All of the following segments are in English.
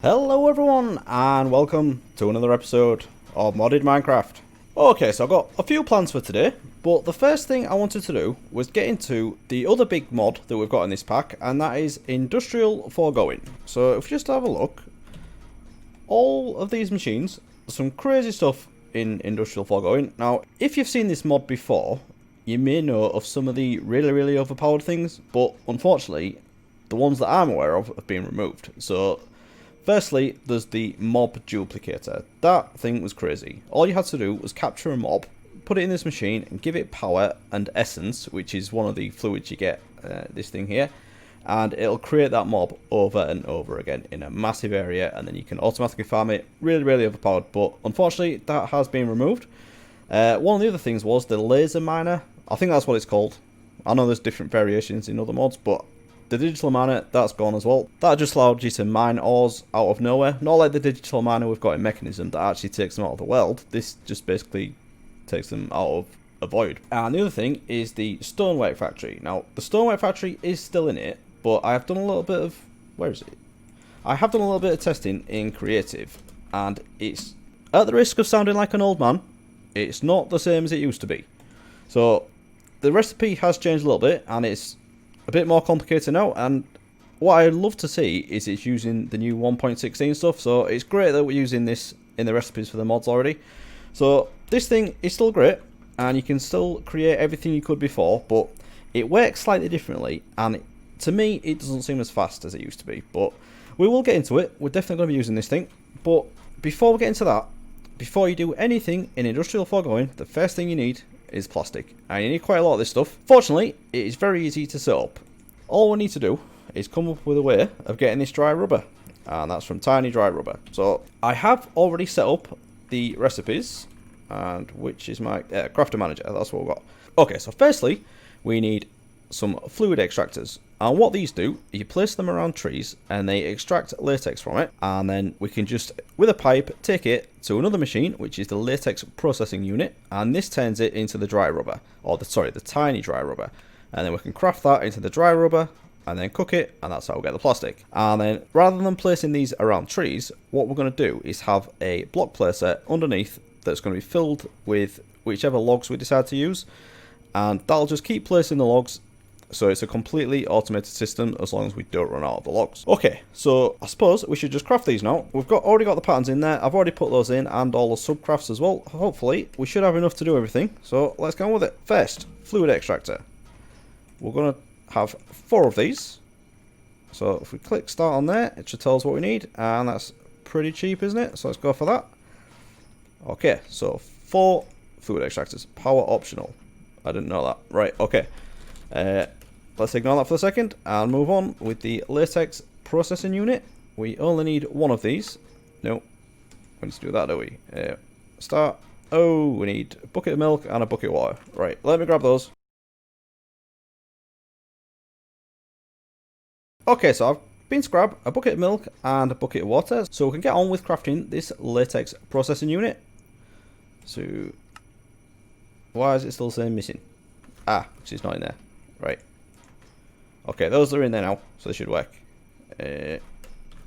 Hello everyone and welcome to another episode of Modded Minecraft. Okay, so I've got a few plans for today, but the first thing I wanted to do was get into the other big mod that we've got in this pack, and that is Industrial Foregoing. So if you just have a look, all of these machines, some crazy stuff in Industrial Foregoing. Now, if you've seen this mod before, you may know of some of the really overpowered things, but unfortunately, the ones that I'm aware of have been removed. So firstly, there's the mob duplicator. That thing was crazy. All you had to do was capture a mob, put it in this machine, and give it power and essence, which is one of the fluids you get, this thing here, and it'll create that mob over and over again in a massive area, and then you can automatically farm it. Really overpowered, but unfortunately, that has been removed. One of the other things was the laser miner. I think that's what it's called. I know there's different variations in other mods, but the digital miner, that's gone as well. That just allowed you to mine ores out of nowhere. Not like the digital miner we've got in Mekanism that actually takes them out of the world. This just basically takes them out of a void. And the other thing is the Stoneweight Factory. Now, the Stoneweight Factory is still in it, but I have done a little bit of... where is it? I have done a little bit of testing in Creative, and it's, at the risk of sounding like an old man, it's not the same as it used to be. So, the recipe has changed a little bit, and it's a bit more complicated now, and what I'd love to see is it's using the new 1.16 stuff, so it's great that we're using this in the recipes for the mods already. So this thing is still great, and you can still create everything you could before, but it works slightly differently, and to me it doesn't seem as fast as it used to be, but we will get into it. We're definitely going to be using this thing, but before we get into that, before you do anything in Industrial Foregoing, the first thing you need is plastic, and you need quite a lot of this stuff. Fortunately, it is very easy to set up. All we need to do is come up with a way of getting this dry rubber, and that's from Tiny Dry Rubber. So I have already set up the recipes, and which is my crafter manager. That's what we've got. Okay, so firstly we need some fluid extractors, and what these do, you place them around trees and they extract latex from it, and then we can just with a pipe take it to another machine, which is the Latex Processing unit, and this turns it into the dry rubber, or the Tiny Dry Rubber, and then we can craft that into the dry rubber and then cook it, and that's how we get the plastic. And then rather than placing these around trees, what we're going to do is have a block placer underneath that's going to be filled with whichever logs we decide to use, and that'll just keep placing the logs. So it's a completely automated system as long as we don't run out of the logs. Okay, so I suppose we should just craft these now. We've already got the patterns in there. I've already put those in, and all the subcrafts as well. Hopefully we should have enough to do everything. So let's go on with it. First, fluid extractor. We're going to have 4 of these. So if we click start on there, it should tell us what we need, and that's pretty cheap, isn't it? So let's go for that. Okay, so 4 fluid extractors, power optional. I didn't know that. Right, okay. Let's ignore that for a second and move on with the Latex Processing unit. We only need 1 of these. No, we need to do that, don't we? Start. Oh, we need a bucket of milk and a bucket of water. Right, let me grab those. Okay, so I've been to grab a bucket of milk and a bucket of water, so we can get on with crafting this Latex Processing unit. So, why is it still saying missing? Ah, because it's not in there. Right. Okay, those are in there now, so they should work.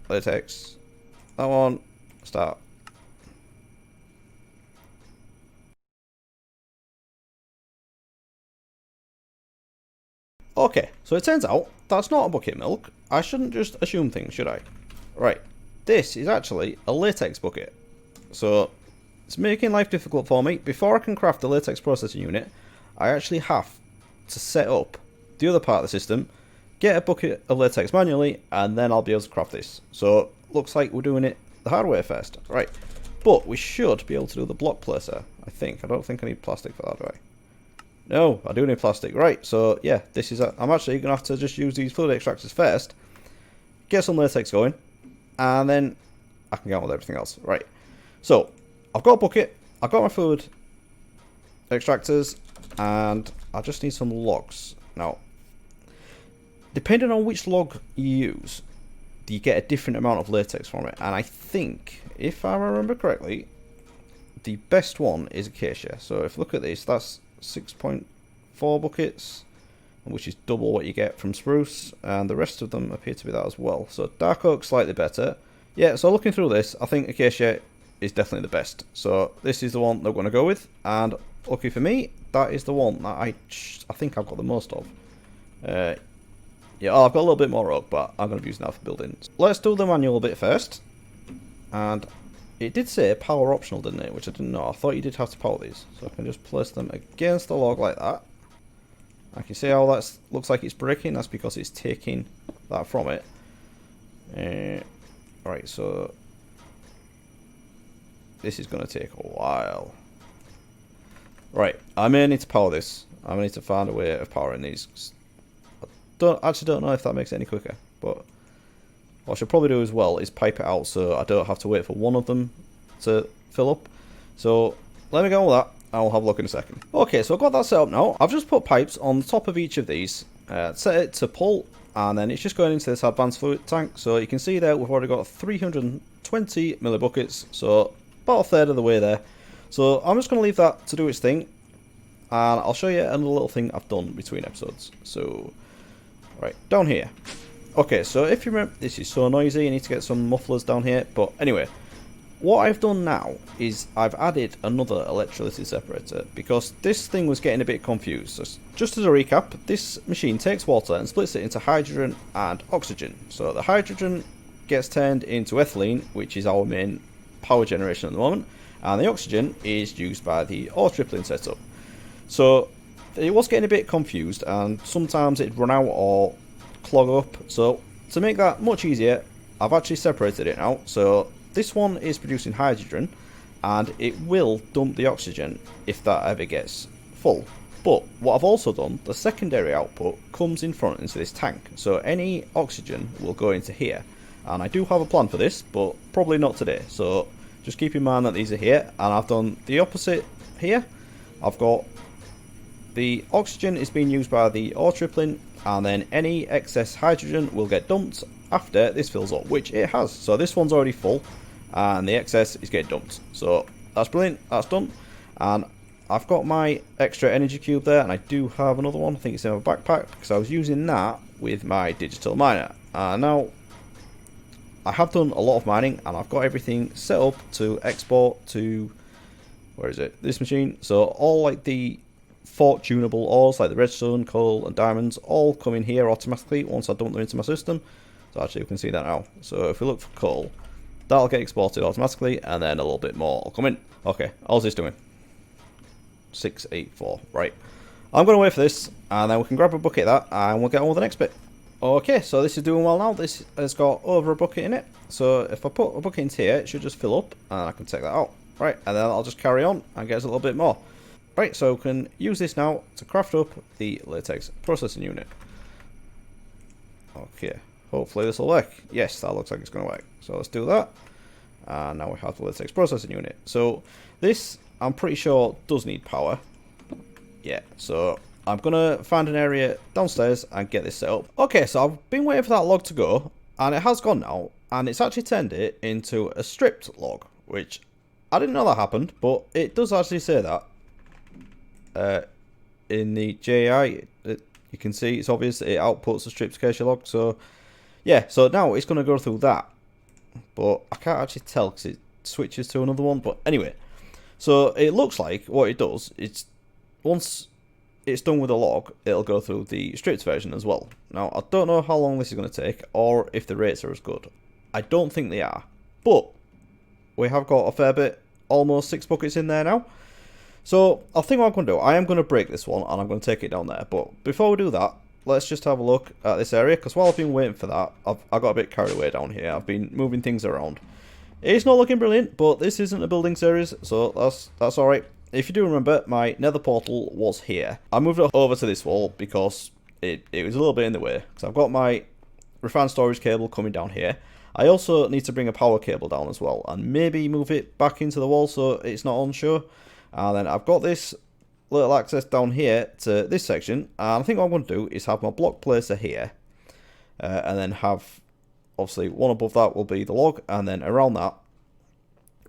Latex. That one. Start. Okay, so it turns out that's not a bucket of milk. I shouldn't just assume things, should I? Right. This is actually a latex bucket. So it's making life difficult for me. Before I can craft the Latex Processing unit, I actually have to set up the other part of the system, get a bucket of latex manually, and then I'll be able to craft this. So looks like we're doing it the hard way first. Right, but we should be able to do the block placer, I think. I don't think I need plastic for that, do I? No, I do need plastic. Right, so yeah, this is I'm actually gonna have to just use these fluid extractors first, get some latex going, and then I can get on with everything else. Right, so I've got a bucket, I've got my fluid extractors, and I just need some logs. Now, depending on which log you use, you get a different amount of latex from it, and I think, if I remember correctly, the best one is acacia. So if you look at this, that's 6.4 buckets, which is double what you get from spruce, and the rest of them appear to be that as well. So dark oak slightly better, Yeah, so looking through this, I think Acacia is definitely the best. So this is the one that we're going to go with, and lucky for me, that is the one that I think I've got the most of. Yeah, I've got a little bit more oak, but I'm going to be using that for building. Let's do the manual bit first. And it did say power optional, didn't it? Which I didn't know. I thought you did have to power these. So I can just place them against the log like that. I can see how that looks like it's breaking. That's because it's taking that from it. Right, so this is going to take a while. Right, I may need to power this. I may need to find a way of powering these. I don't know if that makes it any quicker, but what I should probably do as well is pipe it out so I don't have to wait for one of them to fill up. So let me go with that. I'll have a look in a second. Okay, so I've got that set up now. I've just put pipes on the top of each of these, set it to pull, and then it's just going into this advanced fluid tank. So you can see there we've already got 320 millibuckets, so about a third of the way there. So I'm just going to leave that to do its thing, and I'll show you another little thing I've done between episodes. So, right, down here. Okay, so if you remember, this is so noisy, you need to get some mufflers down here, but anyway, what I've done now is I've added another electrolytic separator, because this thing was getting a bit confused. So just as a recap, this machine takes water and splits it into hydrogen and oxygen. So the hydrogen gets turned into ethylene, which is our main power generation at the moment, and the oxygen is used by the ore tripling setup. So it was getting a bit confused, and sometimes it'd run out or clog up. So to make that much easier, I've actually separated it now. So this one is producing hydrogen, and it will dump the oxygen if that ever gets full. But what I've also done, the secondary output comes in front into this tank, so any oxygen will go into here. And I do have a plan for this, but probably not today. So just keep in mind that these are here, and I've done the opposite here. I've got the oxygen is being used by the ore tripling, and then any excess hydrogen will get dumped after this fills up, which it has. So this one's already full, and the excess is getting dumped. So that's brilliant, that's done. And I've got my extra energy cube there, and I do have another one. I think it's in my backpack, because I was using that with my digital miner. Now, I have done a lot of mining, and I've got everything set up to export to, where is it, this machine. So all like the fortunable ores, like the redstone, coal and diamonds, all come in here automatically once I dump them into my system. So actually we can see that now. So if we look for coal, that'll get exported automatically, and then a little bit more will come in. Okay, how's this doing? 684, right. I'm going to wait for this, and then we can grab a bucket of that, and we'll get on with the next bit. Okay, so this is doing well now. This has got over a bucket in it. So if I put a bucket into here, it should just fill up, and I can take that out. Right, and then I'll just carry on and get us a little bit more. Right, so we can use this now to craft up the Latex Processing Unit. Okay, hopefully this will work. Yes, that looks like it's going to work. So let's do that. And now we have the Latex Processing Unit. So this, I'm pretty sure, does need power. Yeah, so I'm going to find an area downstairs and get this set up. Okay, so I've been waiting for that log to go, and it has gone now, and it's actually turned it into a stripped log, which I didn't know that happened, but it does actually say that. In the JEI, you can see it's obvious that it outputs a stripped acacia log. So yeah, so now it's going to go through that, but I can't actually tell because it switches to another one. But anyway, so it looks like what it does, it's once it's done with a log, it'll go through the stripped version as well. Now I don't know how long this is going to take, or if the rates are as good. I don't think they are, but we have got a fair bit, almost 6 buckets in there now. So I think what I'm going to do, I am going to break this one, and I'm going to take it down there. But before we do that, let's just have a look at this area, because while I've been waiting for that, I got a bit carried away down here. I've been moving things around. It's not looking brilliant, but this isn't a building series, so that's alright. If you do remember, my nether portal was here. I moved it over to this wall because it was a little bit in the way. So I've got my refined storage cable coming down here. I also need to bring a power cable down as well, and maybe move it back into the wall so it's not unsure. And then I've got this little access down here to this section, and I think what I'm going to do is have my block placer here, and then have, obviously, one above that will be the log, and then around that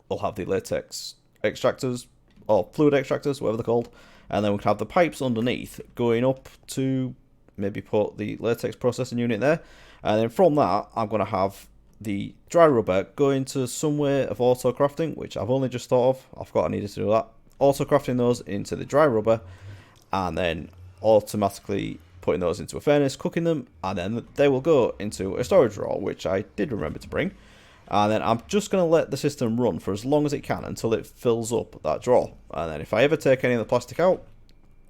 we'll have the latex extractors, or fluid extractors, whatever they're called, and then we can have the pipes underneath going up to maybe put the latex processing unit there, and then from that I'm going to have the dry rubber go into some way of auto crafting, which I've only just thought of. I forgot I needed to do that. Auto crafting those into the dry rubber, and then automatically putting those into a furnace, cooking them, and then they will go into a storage drawer, which I did remember to bring. And then I'm just going to let the system run for as long as it can until it fills up that drawer. And then if I ever take any of the plastic out,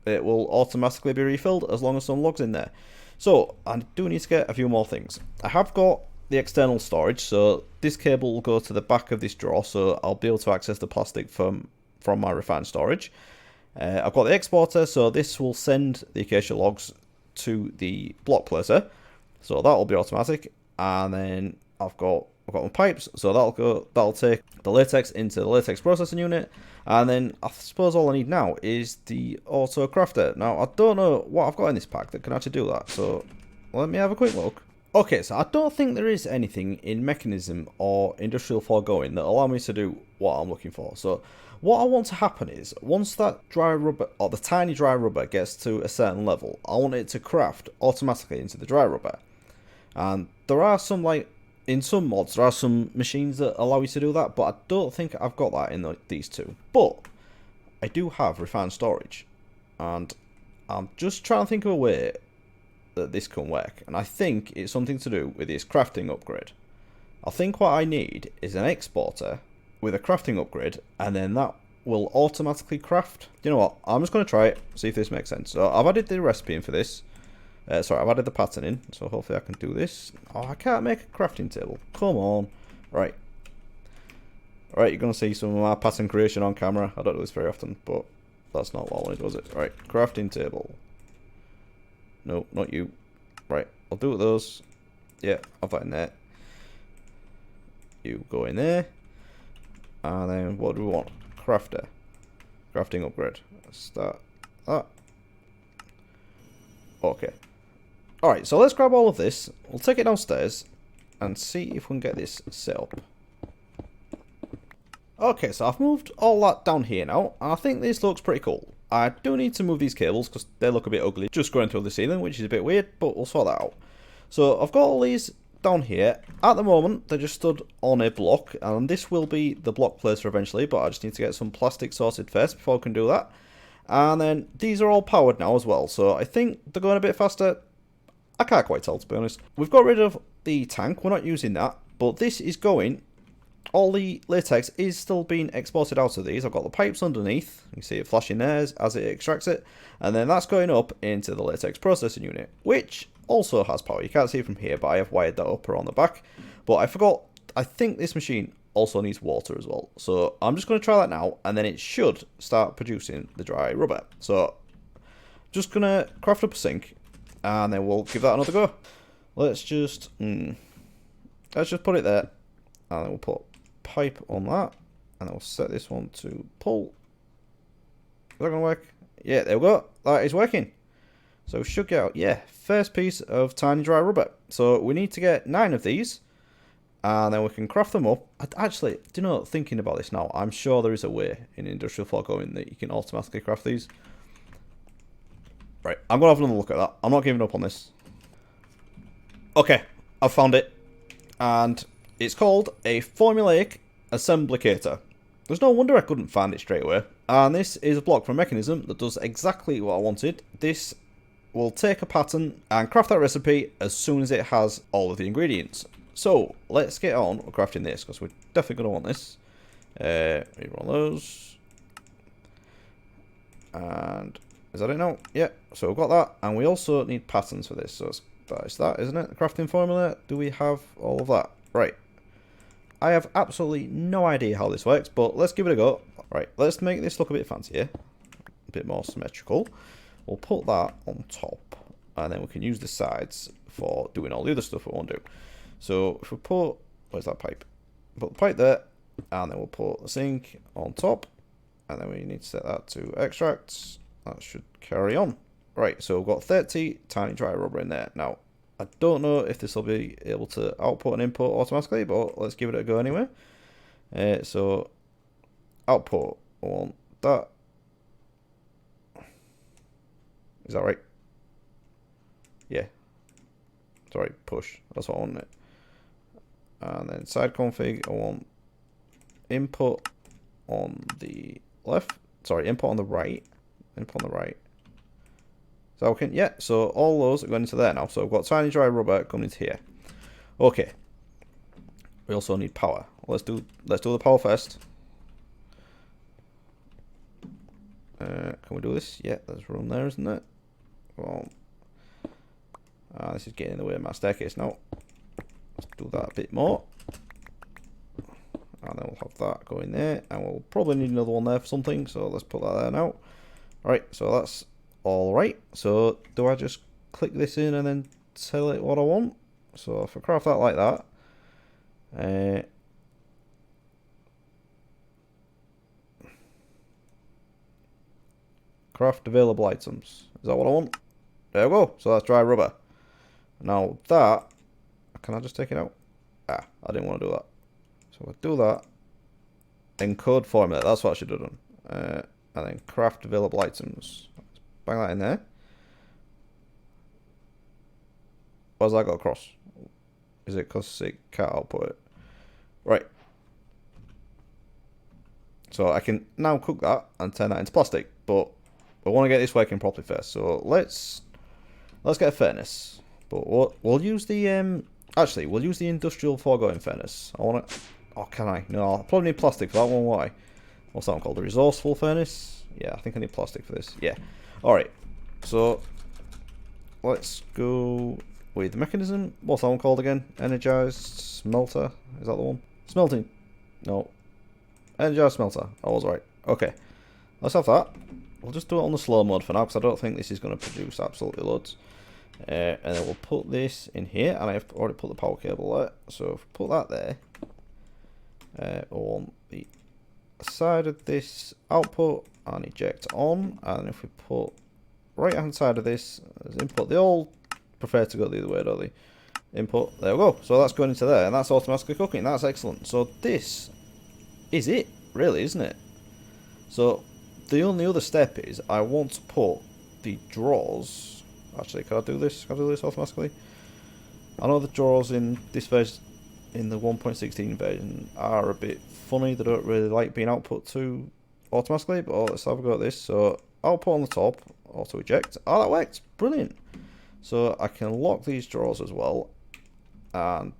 it will automatically be refilled as long as some log's in there. So I do need to get a few more things. I have got the external storage, so this cable will go to the back of this drawer, so I'll be able to access the plastic from my refined storage. I've got the exporter, so this will send the acacia logs to the block placer, so that will be automatic. And then I've got my pipes, so that'll take the latex into the latex processing unit. And then I suppose all I need now is the auto crafter. Now I don't know what I've got in this pack that can actually do that, so let me have a quick look. Okay, so I don't think there is anything in Mekanism or Industrial Foregoing that allow me to do what I'm looking for. So what I want to happen is, once that dry rubber, or the tiny dry rubber, gets to a certain level, I want it to craft automatically into the dry rubber. And there are some, like, in some mods, there are some machines that allow you to do that, but I don't think I've got that in these two. But I do have refined storage, and I'm just trying to think of a way that this can work, and I think it's something to do with this crafting upgrade. I think what I need is an exporter with a crafting upgrade, and then that will automatically craft. You know what, I'm just going to try it, see if this makes sense. So I've added the recipe in for this. Sorry, I've added the pattern in, so hopefully I can do this. Oh, I can't make a crafting table. Come on. Right. Alright, you're going to see some of my pattern creation on camera. I don't do this very often, but that's not what I wanted, was it? Right, crafting table. No, not you. Right, I'll do it with those. Yeah, I'll put in there. You go in there. And then what do we want? Crafter. Crafting upgrade. Start that. Okay. Alright, so let's grab all of this. We'll take it downstairs and see if we can get this set up. Okay, so I've moved all that down here now, and I think this looks pretty cool. I do need to move these cables because they look a bit ugly just going through the ceiling, which is a bit weird, but we'll sort that out. So I've got all these down here. At the moment, they're just stood on a block, and this will be the block placer eventually, but I just need to get some plastic sorted first before I can do that. And then these are all powered now as well, so I think they're going a bit faster. I can't quite tell, to be honest. We've got rid of the tank, we're not using that, but this is going. All the latex is still being exported out of these. I've got the pipes underneath. You can see it flashing there as it extracts it. And then that's going up into the latex processing unit, which also has power. You can't see it from here, but I have wired that up around the back. But I forgot, I think this machine also needs water as well. So I'm just going to try that now, and then it should start producing the dry rubber. So just going to craft up a sink, and then we'll give that another go. Let's just put it there, and then we'll put pipe on that, and I'll set this one to pull. Is that gonna work? Yeah, there we go. That is working. So we should get out, yeah, first piece of tiny dry rubber. So we need to get 9 of these, and then we can craft them up. Actually, do you know, thinking about this now, I'm sure there is a way in Industrial Foregoing that you can automatically craft these. Right, I'm gonna have another look at that. I'm not giving up on this. Okay, I've found it, and it's called a Formulaic Assemblicator. There's no wonder I couldn't find it straight away. And this is a block from Mekanism that does exactly what I wanted. This will take a pattern and craft that recipe as soon as it has all of the ingredients. So let's get on with crafting this, because we're definitely going to want this. Need one of those. And is that it now? Yeah, so we've got that. And we also need patterns for this. So it's that, isn't it? The crafting formula. Do we have all of that? Right. I have absolutely no idea how this works, but let's give it a go. Right, let's make this look a bit fancier, a bit more symmetrical. We'll put that on top, and then we can use the sides for doing all the other stuff we want to do. So if we put, where's that pipe? Put the pipe there, and then we'll put the sink on top, and then we need to set that to extracts. That should carry on. Right, so we've got 30 tiny dry rubber in there. Now, I don't know if this will be able to output and input automatically, but let's give it a go anyway. So, output on that. Is that right? Yeah. Sorry, push. That's what I wanted. And then side config, I want input on the left. Sorry, input on the right. Input on the right. So okay, yeah, so all those are going into there now. So I've got tiny dry rubber coming into here. Okay. We also need power. Let's do the power first. Can we do this? Yeah, there's room there, isn't it? Well, this is getting in the way of my staircase now. Let's do that a bit more. And then we'll have that going there. And we'll probably need another one there for something. So let's put that there now. Alright, so that's alright. So do I just click this in and then tell it what I want? So if I craft that like that. Craft available items. Is that what I want? There we go. So that's dry rubber. Now that, can I just take it out? Ah, I didn't want to do that. So I do that. Encode formula. That's what I should have done. And then craft available items. Let's bang that in there. Why does that go across? Is it because it can't output it? Right. So I can now cook that and turn that into plastic, but I want to get this working properly first. So let's get a furnace. But we'll use the actually we'll use the industrial foregoing furnace. I want to. Oh, can I? No, I'll probably need plastic for that one. Why? What's that one called? The resourceful furnace? Yeah, I think I need plastic for this. Yeah. All right. So let's go with the mechanism. What's that one called again? Energized smelter. Is that the one? Smelting. No. Energized smelter. I was right. Okay. Let's have that. We'll just do it on the slow mode for now because I don't think this is going to produce absolutely loads. And then we'll put this in here, and I've already put the power cable there. So if we put that there, on the side of this output and eject on, and if we put right hand side of this as input, they all prefer to go the other way, don't they? Input, there we go. So that's going into there, and that's automatically cooking. That's excellent. So this is it, really, isn't it? So the only other step is I want to put the drawers. Actually, can I do this? Can I do this automatically? I know the drawers in this version, in the 1.16 version, are a bit funny. They don't really like being output to automatically, but let's have a go at this. So output on the top, auto eject. Oh, that worked. Brilliant. So I can lock these drawers as well and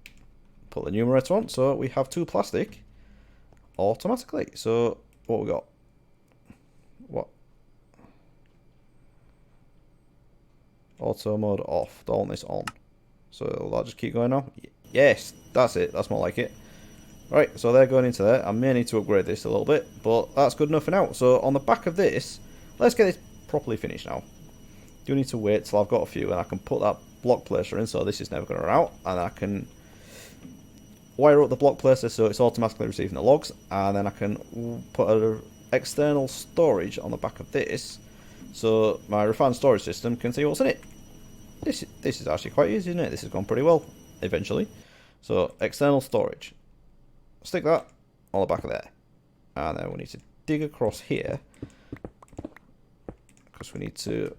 put the numerator on. So we have 2 plastic automatically. So what we got? What? Auto mode off. Don't want this on. So will that just keep going now? Yes, that's it. That's more like it. Right, so they're going into there. I may need to upgrade this a little bit, but that's good enough for now. So on the back of this, let's get this properly finished now. Do need to wait till I've got a few, and I can put that block placer in, so this is never going to run out, and I can wire up the block placer so it's automatically receiving the logs, and then I can put an external storage on the back of this, so my refined storage system can see what's in it. This is actually quite easy, isn't it? This has gone pretty well, eventually. So, external storage. Stick that on the back of there. And then we need to dig across here, because we need to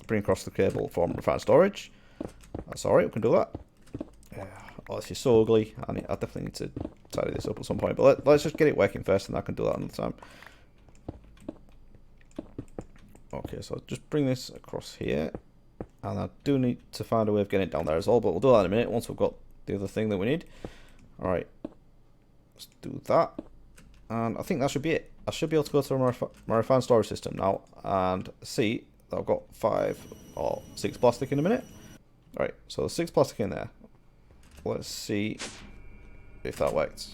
bring across the cable from refined storage. That's alright, we can do that. Oh, this is so ugly. I definitely need to tidy this up at some point. But let's just get it working first, and I can do that another time. Okay, so I'll just bring this across here. And I do need to find a way of getting it down there as well, but we'll do that in a minute once we've got the other thing that we need. Alright, let's do that. And I think that should be it. I should be able to go to my refined storage system now and see that I've got 5 or 6 plastic in a minute. Alright, so there's 6 plastic in there. Let's see if that works.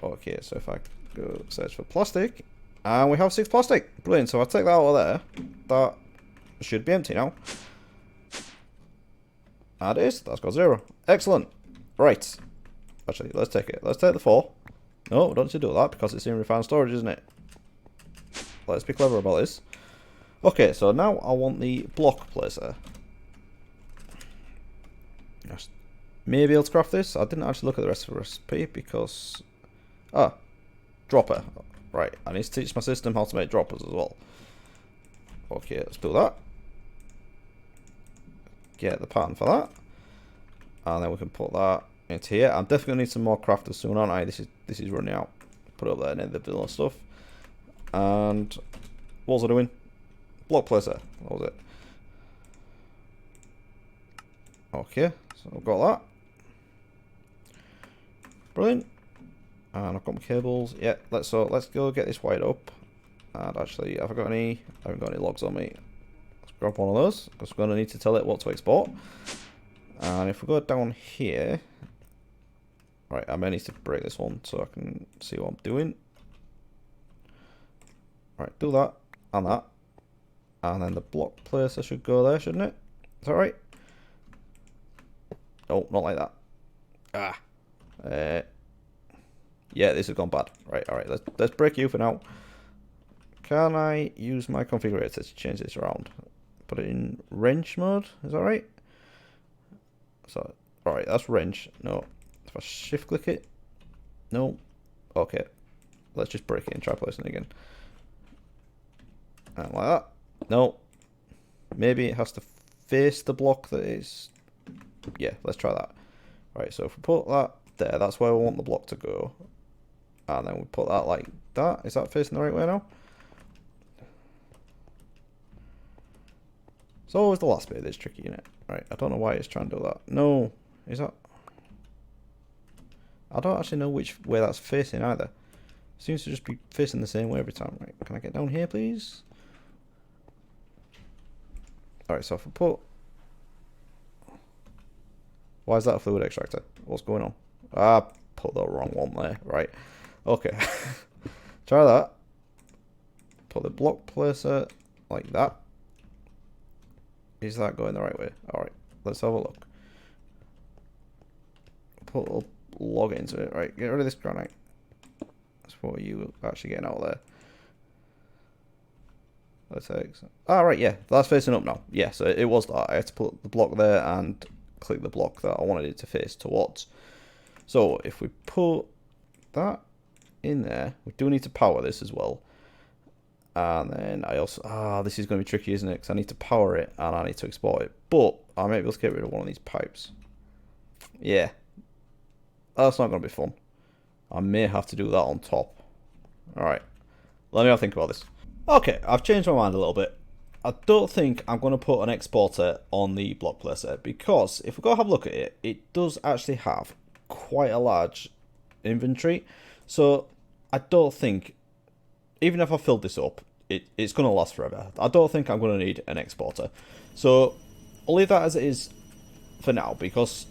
Okay, so if I go search for plastic, and we have 6 plastic. Brilliant, so I'll take that out of there. That should be empty now. And it is. That's got 0. Excellent. Right. Actually, let's take it. Let's take the 4. No, we don't need to do that because it's in refined storage, isn't it? Let's be clever about this. Okay, so now I want the block placer. Yes. Maybe able to craft this. I didn't actually look at the rest of the recipe because... Ah. Dropper. Right. I need to teach my system how to make droppers as well. Okay, let's do that. Get the pattern for that. And then we can put that It's here. I'm definitely gonna need some more crafters soon, aren't I? This is running out. Put it up there near the vanilla stuff. And what was I doing? Block placer. What was it? Okay, so I've got that. Brilliant. And I've got my cables. Yeah, let's go get this wired up. And actually, have I got any? I haven't got any logs on me. Let's grab one of those, because we're going to need to tell it what to export. And if we go down here, right, I may need to break this one so I can see what I'm doing. Right, do that and that, and then the block placer should go there, shouldn't it? Is that right? No, not like that. Ah. Yeah, this has gone bad. Right, alright, let's break you for now. Can I use my configurator to change this around? Put it in wrench mode, is that right? So, alright, that's wrench. No. If I shift click it. No. Okay. Let's just break it and try placing it again. And like that. No. Maybe it has to face the block that is... Yeah, let's try that. Right, so if we put that there, that's where we want the block to go. And then we put that like that. Is that facing the right way now? It's always the last bit that's tricky, isn't it? Right, I don't know why it's trying to do that. No, is that... I don't actually know which way that's facing either. Seems to just be facing the same way every time. Right, can I get down here, please? Alright, so if I put... Why is that a fluid extractor? What's going on? Ah, put the wrong one there. Right. Okay. Try that. Put the block placer like that. Is that going the right way? Alright, let's have a look. Put a little log into it. Right, get rid of this granite. That's what you actually getting out there. Let's take... Ah, right, yeah. That's facing up now. Yeah, so it was that. I had to put the block there and click the block that I wanted it to face towards. So if we put that in there, we do need to power this as well. And then I also, this is going to be tricky, isn't it? Because I need to power it and I need to export it. But I may be able to get rid of one of these pipes. Yeah. That's not going to be fun. I may have to do that on top. Alright. Let me have a think about this. Okay, I've changed my mind a little bit. I don't think I'm going to put an exporter on the block placer, because if we go have a look at it, it does actually have quite a large inventory. So I don't think, even if I filled this up, it's going to last forever. I don't think I'm going to need an exporter. So I'll leave that as it is for now, because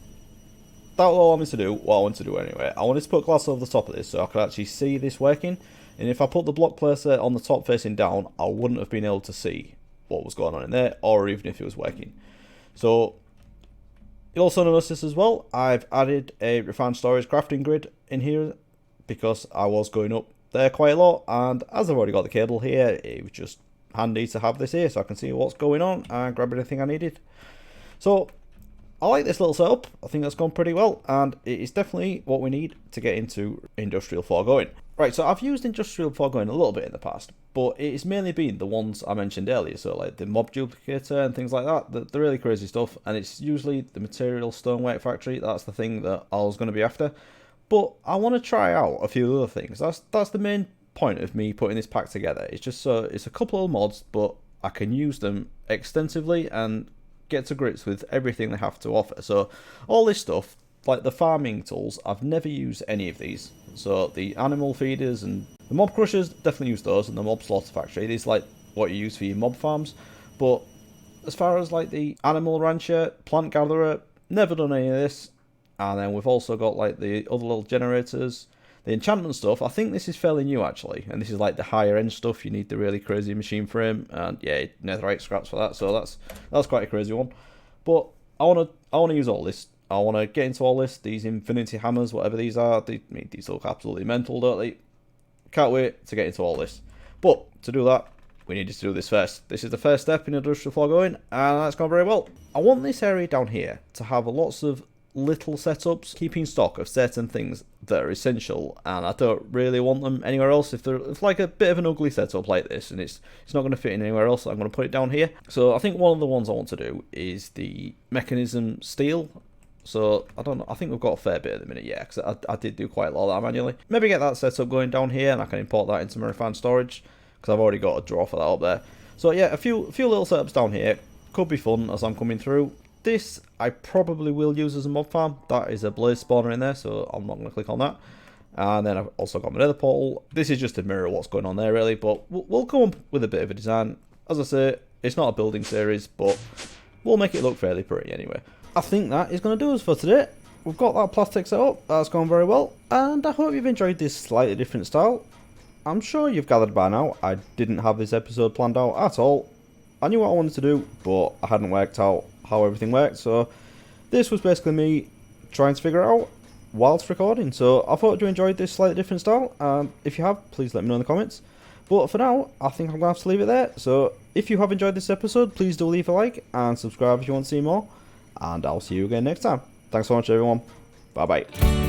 that was all I wanted to do, what I wanted to do anyway. I wanted to put glass over the top of this so I could actually see this working. And if I put the block placer on the top facing down, I wouldn't have been able to see what was going on in there, or even if it was working. So you'll also notice this as well. I've added a refined storage crafting grid in here because I was going up there quite a lot, and as I've already got the cable here, it was just handy to have this here so I can see what's going on and grab anything I needed. So I like this little setup. I think that's gone pretty well, and it is definitely what we need to get into industrial foregoing. Right, so I've used industrial foregoing a little bit in the past, but it's mainly been the ones I mentioned earlier, so like the mob duplicator and things like that, the really crazy stuff, and it's usually the material Stoneweight Factory. That's the thing that I was going to be after. But I want to try out a few other things. That's the main point of me putting this pack together. It's just so it's a couple of mods, but I can use them extensively and get to grips with everything they have to offer. So all this stuff, like the farming tools, I've never used any of these. So the animal feeders and the mob crushers, definitely use those, and the mob slaughter factory. These like what you use for your mob farms. But as far as like the animal rancher, plant gatherer, never done any of this. And then we've also got like the other little generators, the enchantment stuff. I think this is fairly new actually, and this is like the higher end stuff. You need the really crazy machine frame, and yeah, netherite scraps for that. So that's quite a crazy one. But I wanna use all this. I want to get into all this. These infinity hammers, whatever these are, these look absolutely mental, don't they? Can't wait to get into all this. But to do that, we needed to do this first. This is the first step in industrial foregoing, and that's gone very well. I want this area down here to have lots of little setups, keeping stock of certain things that are essential, and I don't really want them anywhere else. If it's like a bit of an ugly setup like this and it's not going to fit in anywhere else, I'm going to put it down here. So I think one of the ones I want to do is the Mekanism steel. So, I don't know, I think we've got a fair bit at the minute, yeah, because I did do quite a lot of that manually. Maybe get that set up going down here, and I can import that into my refined storage, because I've already got a drawer for that up there. So yeah, a few little setups down here. Could be fun as I'm coming through. This, I probably will use as a mob farm. That is a blaze spawner in there, so I'm not going to click on that. And then I've also got my nether portal. This is just a mirror of what's going on there, really, but we'll come up with a bit of a design. As I say, it's not a building series, but we'll make it look fairly pretty anyway. I think that is going to do us for today. We've got that plastic set up, that's gone very well, and I hope you've enjoyed this slightly different style. I'm sure you've gathered by now, I didn't have this episode planned out at all. I knew what I wanted to do, but I hadn't worked out how everything worked, so this was basically me trying to figure it out whilst recording. So I thought you enjoyed this slightly different style. If you have, please let me know in the comments. But for now, I think I'm going to have to leave it there. So if you have enjoyed this episode, please do leave a like and subscribe if you want to see more. And I'll see you again next time. Thanks so much, everyone. Bye bye.